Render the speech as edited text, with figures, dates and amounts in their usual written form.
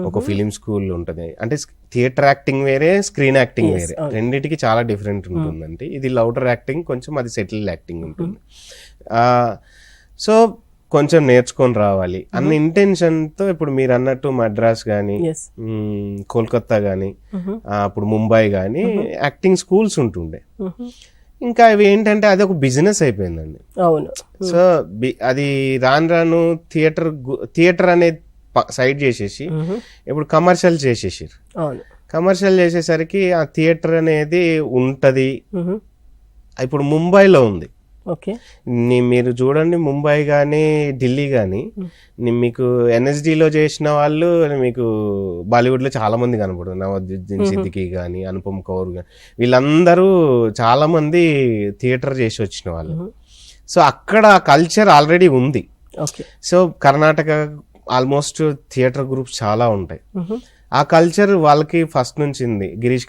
ఒక film school ఉంటుంది. అంటే థియేటర్ యాక్టింగ్ వేరే, స్క్రీన్ యాక్టింగ్ వేరే, రెండింటికి చాలా డిఫరెంట్ ఉంటుందండి. ఇది లౌడర్ యాక్టింగ్, కొంచెం అది సెటిల్ యాక్టింగ్ ఉంటుంది. సో కొంచెం నేర్చుకొని రావాలి అన్న ఇంటెన్షన్తో ఇప్పుడు మీరు అన్నట్టు మద్రాస్ కానీ, కోల్కతా కానీ, అప్పుడు ముంబై కానీ యాక్టింగ్ స్కూల్స్ ఉంటుండే. ఇంకా అవి ఏంటంటే అది ఒక బిజినెస్ అయిపోయిందండి. అవును. సో అది రాను థియేటర్ అనేది సైడ్ చేసేసి ఇప్పుడు కమర్షియల్ చేసేసారు. కమర్షియల్ చేసేసరికి ఆ థియేటర్ అనేది ఉంటది. ఇప్పుడు ముంబైలో ఉంది. మీరు చూడండి, ముంబై కానీ ఢిల్లీ కానీ మీకు ఎన్ఎస్డిలో చేసిన వాళ్ళు మీకు బాలీవుడ్ లో చాలా మంది కనపడుతుంది. నవాజుద్దీన్ సిద్దికీ కానీ, అనుపమ్ కౌర్ కానీ, వీళ్ళందరూ చాలా మంది థియేటర్ చేసి వచ్చిన వాళ్ళు. సో అక్కడ కల్చర్ ఆల్రెడీ ఉంది. So Karnataka almost theatre groups చాలా ఉంటాయి. ఆ కల్చర్ వాళ్ళకి ఫస్ట్ నుంచి ఉంది. గిరీష్